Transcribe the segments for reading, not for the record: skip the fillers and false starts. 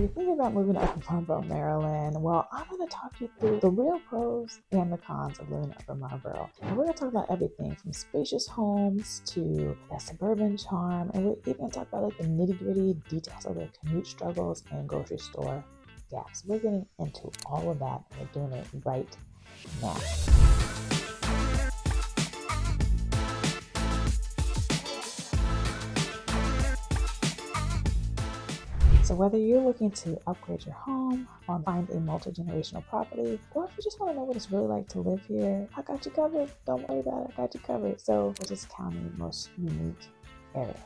you're thinking about moving to Upper Marlboro, Maryland, well, I'm going to talk you through the real pros and the cons of living in Upper Marlboro. And we're going to talk about everything from spacious homes to that suburban charm. And we're even going to talk about like the nitty gritty details of the commute struggles and grocery store gaps. We're getting into all of that, and we're doing it right now. So whether you're looking to upgrade your home or find a multi-generational property, or if you just want to know what it's really like to live here, I got you covered. Don't worry about it, I got you covered. So which is county's most unique areas.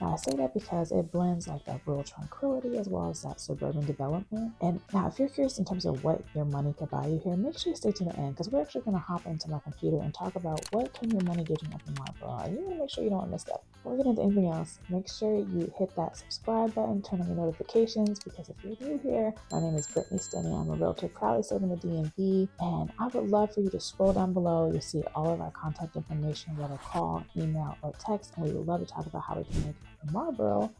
Now I say that because it blends like that rural tranquility as well as that suburban development. And now if you're curious in terms of what your money could buy you here, make sure you stay to the end, because we're actually going to hop into my computer and talk about what can your money get you up in Marlboro. And you want to make sure you don't miss that. Before we get into anything else, make sure you hit that subscribe button, turn on your notifications, because if you're new here, my name is Brittany Stenny. I'm a realtor proudly serving the DMV, and I would love for you to scroll down below. You'll see all of our contact information, whether call, email, or text, and we would love to talk about how we can make Upper Marlboro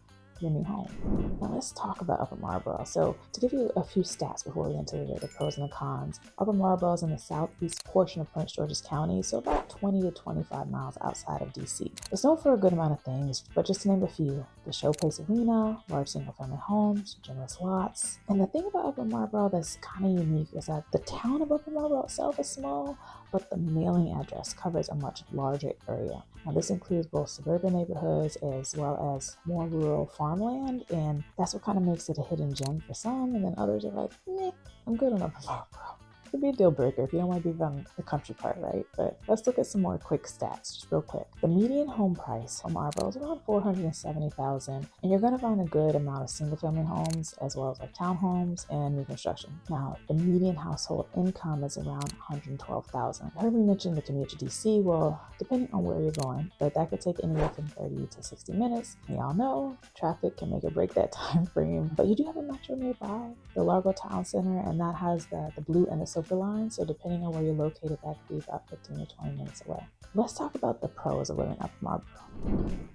your new home. Now let's talk about Upper Marlboro. So to give you a few stats before we get into the pros and the cons, Upper Marlboro is in the southeast portion of Prince George's County, so about 20 to 25 miles outside of DC. It's known for a good amount of things, but just to name a few: the Showplace Arena, large single-family homes, generous lots. And the thing about Upper Marlboro that's kind of unique is that the town of Upper Marlboro itself is small, but the mailing address covers a much larger area. Now this includes both suburban neighborhoods as well as more rural farmland, and that's what kind of makes it a hidden gem for some, and then others are like, I'm good on Upper Marlboro. It could be a deal breaker if you don't want to be from the country part, right? But let's look at some more quick stats, just real quick. The median home price for Marlboro is around $470,000, and you're going to find a good amount of single-family homes as well as like townhomes and new construction. Now, the median household income is around $112,000. I heard me mention the commute to DC. Well, depending on where you're going, but that could take anywhere from 30 to 60 minutes. And y'all know traffic can make or break that time frame, but you do have a metro nearby, the Largo Town Center, and that has the blue and the silver line. So depending on where you're located, that could be about 15 to 20 minutes away. Let's talk about the pros of living up in Marlboro.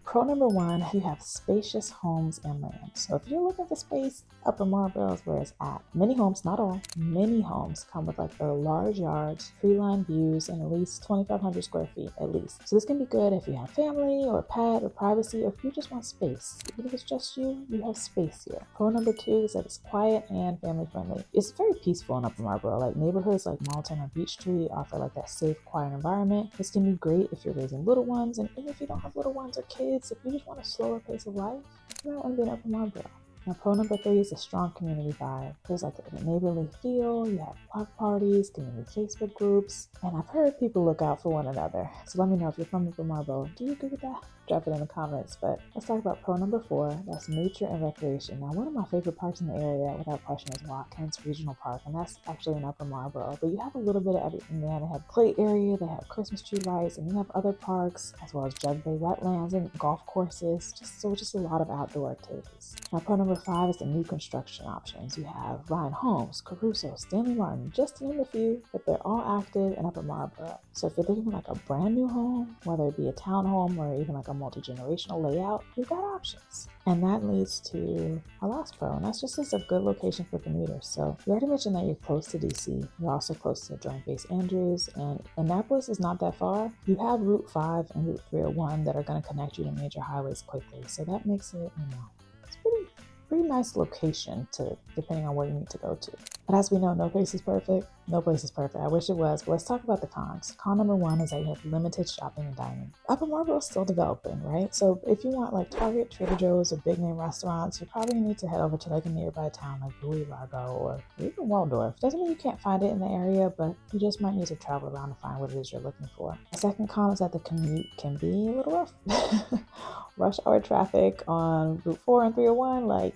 Pro number one, you have spacious homes and land. So if you're looking for space, Upper Marlboro is where it's at. Many homes, not all, many homes come with like the large yards, tree-lined views, and at least 2,500 square feet at least. So this can be good if you have family or a pet or privacy, or if you just want space. Even if it's just you, you have space here. Pro number two is that it's quiet and family friendly. It's very peaceful in Upper Marlboro. Like neighborhoods like Malton or Beach Street offer like that safe, quiet environment. This can be great if you're raising little ones, and even if you don't have little ones or kids, if you just want a slower pace of life, you might want to be in Upper Marlboro. Now, pro number three is a strong community vibe. There's like a neighborly feel, you have block parties, community Facebook groups, and I've heard people look out for one another. So let me know if you're from Upper Marlboro. Do you agree with that? Drop it in the comments. But let's talk about pro number four. That's nature and recreation. Now, one of my favorite parks in the area, without question, is Watkins Regional Park, and that's actually in Upper Marlboro. But you have a little bit of everything there. They have play area, they have Christmas tree lights, and you have other parks as well as Jug Bay wetlands and golf courses. Just a lot of outdoor activities. Now, pro number five is the new construction options. You have Ryan Homes, Caruso, Stanley Martin, just to name a few, but they're all active in Upper Marlboro. So if you're looking for like a brand new home, whether it be a townhome or even like a multi-generational layout, you've got options. And that leads to our last pro, and that's just it's a good location for commuters. So you already mentioned that you're close to DC. You're also close to Joint Base Andrews, and Annapolis is not that far. You have Route 5 and Route 301 that are going to connect you to major highways quickly. So that makes it, it's pretty nice location to depending on where you need to go to. But as we know, no place is perfect. No place is perfect. I wish it was, but let's talk about the cons. Con number one is that you have limited shopping and dining. Upper Marlboro is still developing, right? So if you want like Target, Trader Joe's, or big name restaurants, you probably need to head over to like a nearby town like Bowie, Largo, or even Waldorf. Doesn't mean you can't find it in the area, but you just might need to travel around to find what it is you're looking for. The second con is that the commute can be a little rough. Rush hour traffic on Route 4 and 301,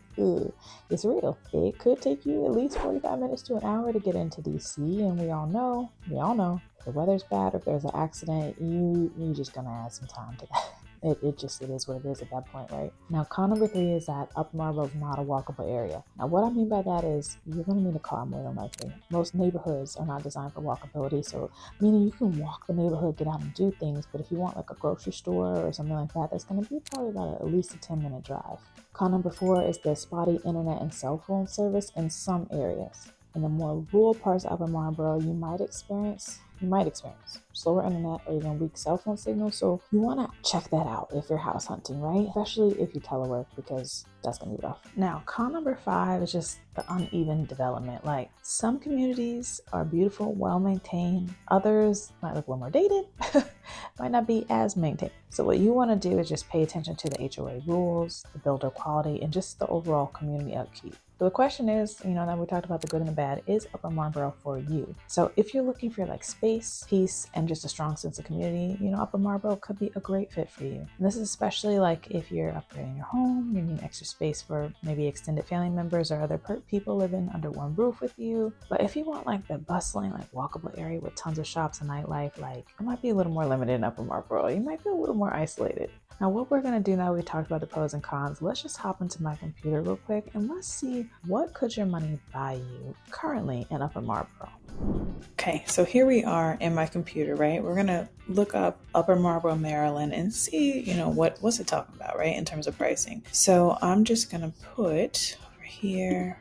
it's real. It could take you at least 45 minutes to an hour to get into DC, and we all know, if the weather's bad or if there's an accident, you're just gonna add some time to that. It is what it is at that point, right? Now, con number 3 is that Upper Marlboro is not a walkable area. Now, what I mean by that is you're going to need a car more than likely. Most neighborhoods are not designed for walkability, so meaning you can walk the neighborhood, get out and do things, but if you want like a grocery store or something like that, that's going to be probably about at least a 10-minute drive. Con number 4 is the spotty internet and cell phone service in some areas. In the more rural parts of Upper Marlboro, you might experience slower internet or even weak cell phone signals. So you want to check that out if you're house hunting, right? Especially if you telework, because that's going to be rough. Now, con number 5 is just the uneven development. Like, some communities are beautiful, well maintained. Others might look a little more dated, might not be as maintained. So what you want to do is just pay attention to the HOA rules, the builder quality, and just the overall community upkeep. So the question is, now we talked about the good and the bad, is Upper Marlboro for you? So if you're looking for like space, peace, and just a strong sense of community, Upper Marlboro could be a great fit for you. And this is especially like if you're upgrading your home, you need extra space for maybe extended family members or other people living under one roof with you. But if you want like the bustling, like walkable area with tons of shops and nightlife, like it might be a little more limited in Upper Marlboro. You might be a little more isolated. Now, what we're going to do now we talked about the pros and cons, let's just hop into my computer real quick and let's see what could your money buy you currently in Upper Marlboro. Okay, so here we are in my computer, right? We're going to look up Upper Marlboro, Maryland and see, what's it talking about, right? In terms of pricing. So I'm just going to put over here,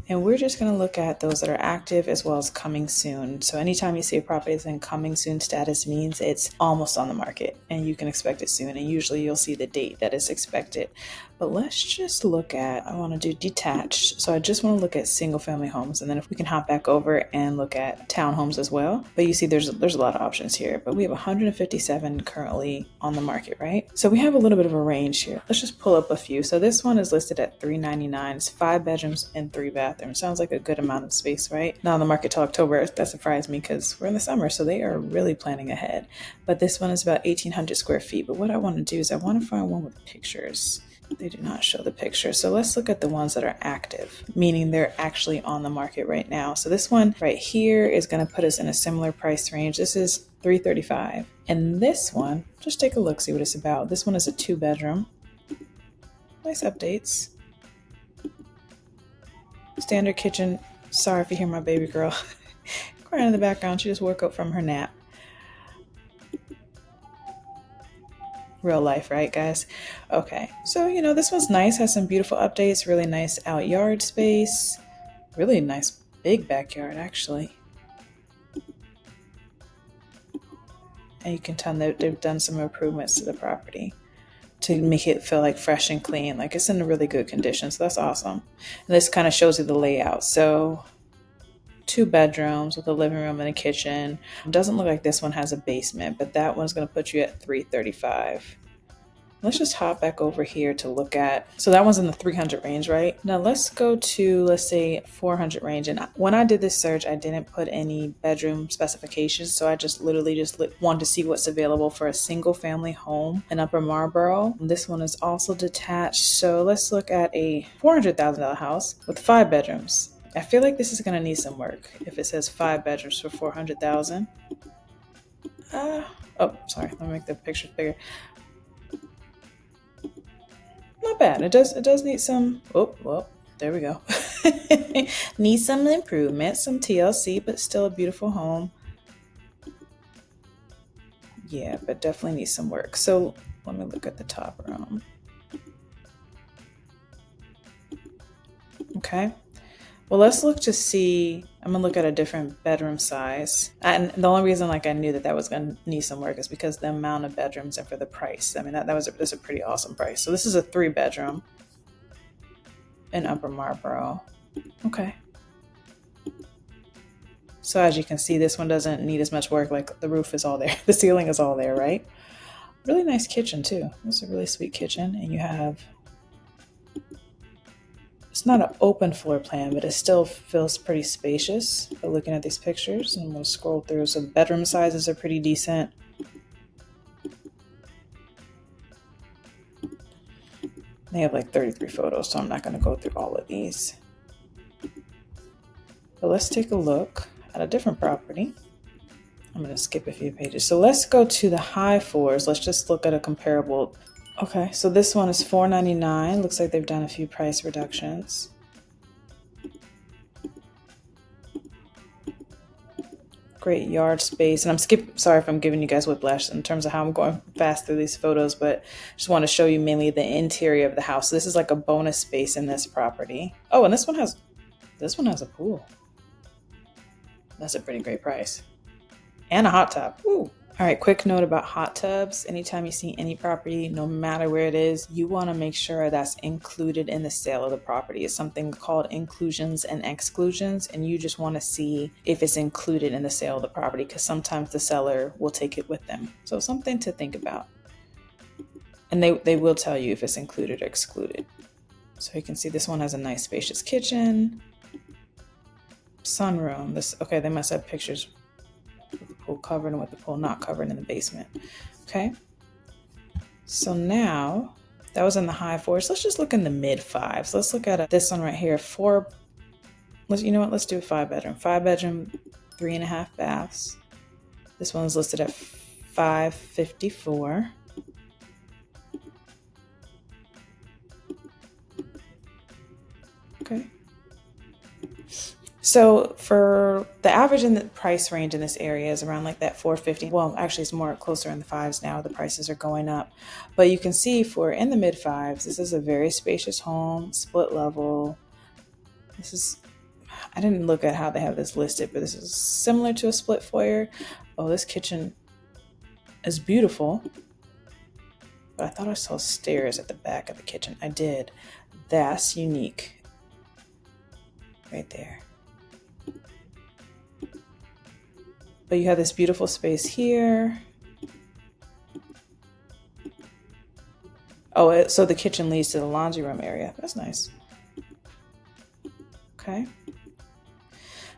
and we're just going to look at those that are active as well as coming soon. So anytime you see a property that's in coming soon status means it's almost on the market and you can expect it soon. And usually you'll see the date that is expected. But let's just look at, I want to do detached. So I just want to look at single family homes. And then if we can hop back over and look at townhomes as well. But you see there's a lot of options here. But we have 157 currently on the market, right? So we have a little bit of a range here. Let's just pull up a few. So this one is listed at $399. It's 5 bedrooms and 3 bathrooms. Sounds like a good amount of space, right? Not on the market till October. That surprised me because we're in the summer. So they are really planning ahead. But this one is about 1,800 square feet. But what I want to do is I want to find one with pictures. They do not show the picture. So let's look at the ones that are active, meaning they're actually on the market right now. So this one right here is going to put us in a similar price range. This is $335. And this one, just take a look, see what it's about. This one is a 2-bedroom. Nice updates. Standard kitchen. Sorry if you hear my baby girl crying in the background. She just woke up from her nap. Real life, right, guys? Okay, so this one's nice, has some beautiful updates, really nice out yard space, really nice big backyard actually. And you can tell that they've done some improvements to the property to make it feel like fresh and clean, like it's in a really good condition. So that's awesome. And this kind of shows you the layout. So 2 bedrooms with a living room and a kitchen. It doesn't look like this one has a basement, but that one's going to put you at $335. Let's just hop back over here to look at, so that one's in the 300 range, right? Now let's go to, let's say 400 range. And when I did this search, I didn't put any bedroom specifications. So I just literally wanted to see what's available for a single family home in Upper Marlboro. This one is also detached. So let's look at a $400,000 house with 5 bedrooms. I feel like this is going to need some work if it says 5 bedrooms for $400,000. Oh, sorry. Let me make the picture bigger. Not bad. It does need some, well, there we go. Needs some improvement, some TLC, but still a beautiful home. Yeah, but definitely needs some work. So let me look at the top room. Okay. Well, let's look to see, I'm going to look at a different bedroom size. And the only reason I knew that was going to need some work is because the amount of bedrooms and for the price. I mean, that's a pretty awesome price. So this is a 3-bedroom in Upper Marlboro. Okay. So as you can see, this one doesn't need as much work. Like the roof is all there. The ceiling is all there, right? Really nice kitchen too. It's a really sweet kitchen. And you have, it's not an open floor plan, but it still feels pretty spacious. But looking at these pictures, and I'm going to scroll through. So the bedroom sizes are pretty decent. They have like 33 photos, so I'm not going to go through all of these. But let's take a look at a different property. I'm going to skip a few pages. So let's go to the high floors. Let's just look at a comparable. Okay, so this one is $499. Looks like they've done a few price reductions. Great yard space. And sorry if I'm giving you guys whiplash in terms of how I'm going fast through these photos, but just want to show you mainly the interior of the house. So this is like a bonus space in this property. Oh, and this one has a pool. That's a pretty great price. And a hot tub. Ooh. All right, quick note about hot tubs. Anytime you see any property, no matter where it is, you want to make sure that's included in the sale of the property. It's something called inclusions and exclusions, and you just want to see if it's included in the sale of the property, because sometimes the seller will take it with them. So something to think about. And they will tell you if it's included or excluded. So you can see this one has a nice spacious kitchen, sunroom. Okay, they must have pictures with the pool covered and with the pool not covered in the basement. Okay, so now that was in the high fours. Let's just look in the mid fives. Let's look at this one right here. You know what, let's do a 5-bedroom. 5-bedroom, 3.5 baths. This one's listed at $554. Okay. So for the average in the price range in this area is around like that $450. Well, actually it's more closer in the fives now. The prices are going up. But you can see for in the mid fives, this is a very spacious home, split level. I didn't look at how they have this listed, but this is similar to a split foyer. Oh, this kitchen is beautiful. But I thought I saw stairs at the back of the kitchen. I did. That's unique. Right there. But you have this beautiful space here. Oh, so the kitchen leads to the laundry room area. That's nice. Okay.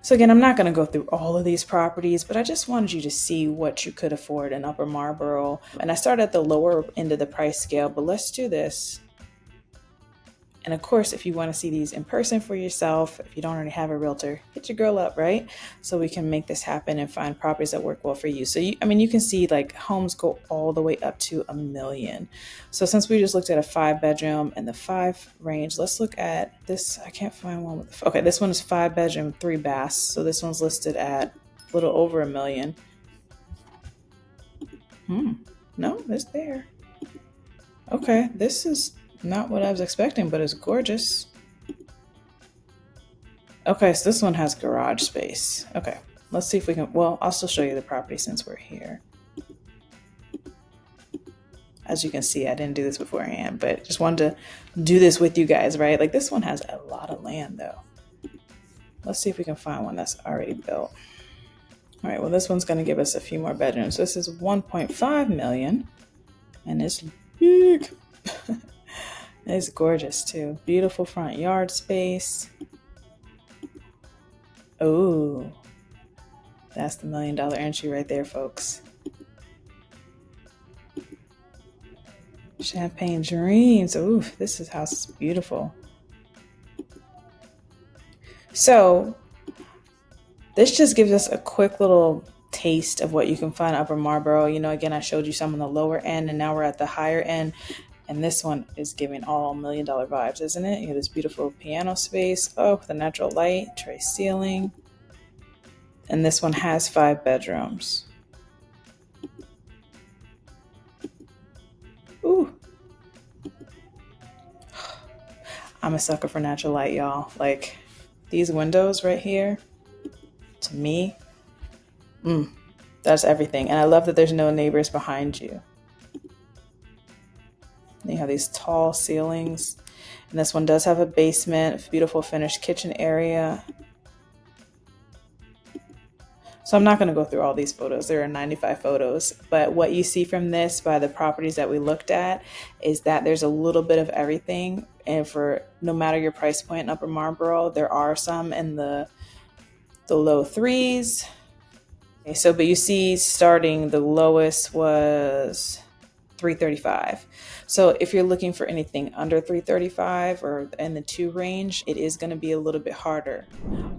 So again, I'm not going to go through all of these properties, but I just wanted you to see what you could afford in Upper Marlboro. And I started at the lower end of the price scale, but let's do this. And of course, if you want to see these in person for yourself, if you don't already have a realtor, hit your girl up, right? So we can make this happen and find properties that work well for you. So you can see like homes go all the way up to $1 million. So since we just looked at a 5-bedroom and the 5 range, let's look at this. I can't find one with, okay, this one is 5-bedroom, 3 baths. So this one's listed at a little over $1 million. No, it's there. Okay, this is not what I was expecting, but it's gorgeous. Okay, so this one has garage space. Okay, let's see if we can, well, I'll still show you the property since we're here. As you can see, I didn't do this beforehand, but just wanted to do this with you guys, right? Like this one has a lot of land though. Let's see if we can find one that's already built. All right, well, this one's gonna give us a few more bedrooms. So this is 1.5 million and it's big. It's gorgeous too. Beautiful front yard space. Oh, that's the $1 million entry right there, folks. Champagne dreams. Ooh, this house is beautiful. So this just gives us a quick little taste of what you can find Upper Marlboro. You know, again, I showed you some on the lower end and now we're at the higher end. And this one is giving all $1 million vibes, isn't it? You have this beautiful piano space. Oh, the natural light, tray ceiling. And this one has 5 bedrooms. Ooh. I'm a sucker for natural light, y'all. Like these windows right here, to me, that's everything. And I love that there's no neighbors behind you. You have these tall ceilings, and this one does have a basement, beautiful finished kitchen area. So I'm not going to go through all these photos. There are 95 photos, but what you see from this by the properties that we looked at is that there's a little bit of everything. And for no matter your price point in Upper Marlboro, there are some in the low 3s. Okay, so, but you see starting the lowest was 335. So if you're looking for anything under 335 or in the 2 range, it is going to be a little bit harder.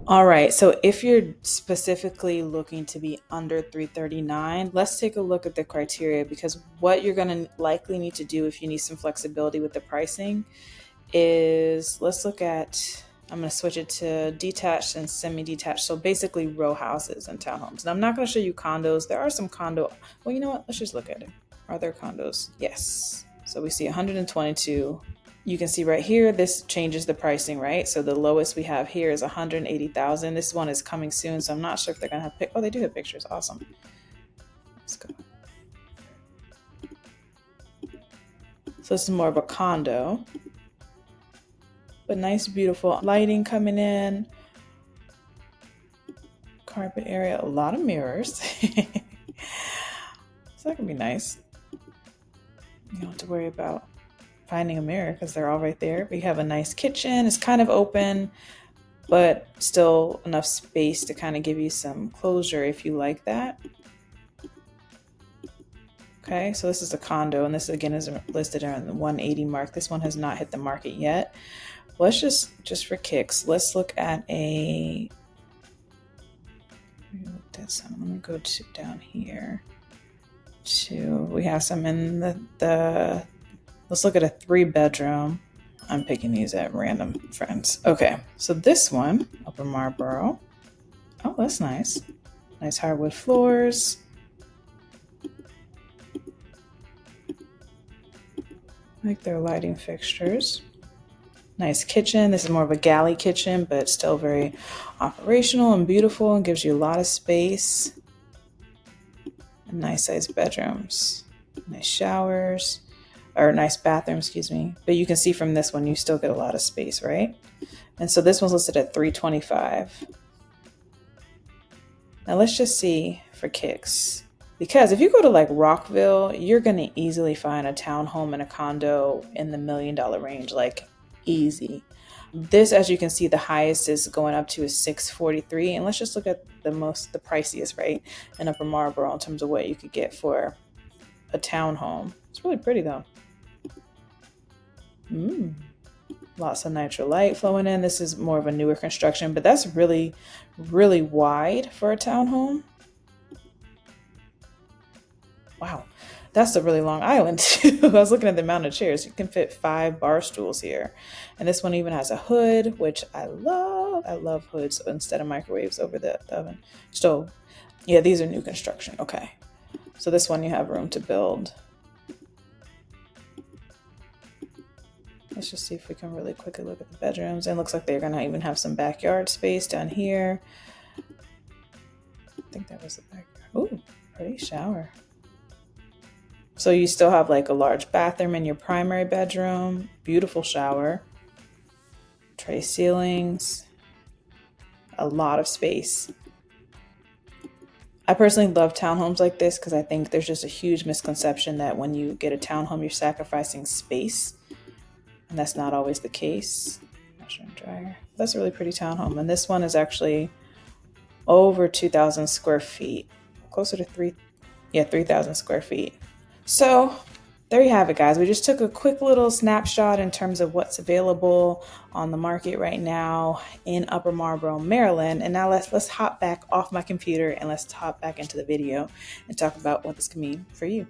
All right, so if you're specifically looking to be under 339, let's take a look at the criteria, because what you're going to likely need to do if you need some flexibility with the pricing is, let's look at, I'm going to switch it to detached and semi-detached. So basically row houses and townhomes. And I'm not going to show you condos. There are some condo, well, you know what? Let's just look at it. Are there condos? Yes. So we see 122. You can see right here, this changes the pricing, right? So the lowest we have here is 180,000. This one is coming soon, so I'm not sure if they're gonna have oh, they do have pictures. Awesome. Let's go. So this is more of a condo, but nice, beautiful lighting coming in. Carpet area, a lot of mirrors. So that can be nice. You don't have to worry about finding a mirror because they're all right there. We have a nice kitchen. It's kind of open, but still enough space to kind of give you some closure if you like that. Okay, so this is a condo, and this again is listed around the 180 mark. This one has not hit the market yet. Let's just for kicks, let's look at a, let me go to down here. We have some in the let's look at a 3-bedroom. I'm picking these at random, friends. Okay, so this one, Upper Marlboro. Oh, that's nice. Nice hardwood floors. Like their lighting fixtures. Nice kitchen. This is more of a galley kitchen, but still very operational and beautiful and gives you a lot of space. And nice sized bedrooms. Nice showers. Or nice bathroom, excuse me. But you can see from this one, you still get a lot of space, right? And so this one's listed at 325. Now let's just see for kicks. Because if you go to like Rockville, you're gonna easily find a townhome and a condo in the $1 million range, like easy. This, as you can see, the highest is going up to is 643. And let's just look at the priciest, right? In Upper Marlboro in terms of what you could get for a townhome. It's really pretty though. Lots of natural light flowing in. This is more of a newer construction, but that's really, really wide for a townhome. Wow, that's a really long island too. I was looking at the amount of chairs. You can fit 5 bar stools here. And this one even has a hood, which I love. I love hoods instead of microwaves over the oven stove. Yeah, these are new construction. Okay, so this one you have room to build. Let's just see if we can really quickly look at the bedrooms. And it looks like they're gonna even have some backyard space down here. I think that was the backyard. Ooh, pretty shower. So you still have like a large bathroom in your primary bedroom, beautiful shower, tray ceilings, a lot of space. I personally love townhomes like this because I think there's just a huge misconception that when you get a townhome, you're sacrificing space. And that's not always the case. Washer and dryer. That's a really pretty townhome. And this one is actually over 2,000 square feet, closer to 3,000 square feet. So there you have it, guys. We just took a quick little snapshot in terms of what's available on the market right now in Upper Marlboro, Maryland. And now let's hop back off my computer and let's hop back into the video and talk about what this can mean for you.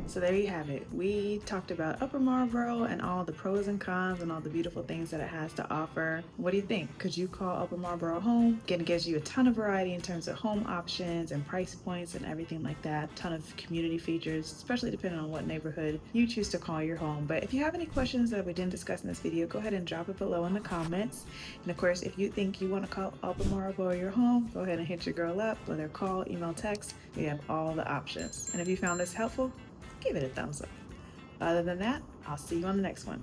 So there you have it. We talked about Upper Marlboro and all the pros and cons and all the beautiful things that it has to offer. What do you think? Could you call Upper Marlboro home? Again, it gives you a ton of variety in terms of home options and price points and everything like that. A ton of community features, especially depending on what neighborhood you choose to call your home. But if you have any questions that we didn't discuss in this video, go ahead and drop it below in the comments. And of course, if you think you want to call Upper Marlboro your home, go ahead and hit your girl up, whether call, email, text. We have all the options. And if you found this helpful, give it a thumbs up. Other than that, I'll see you on the next one.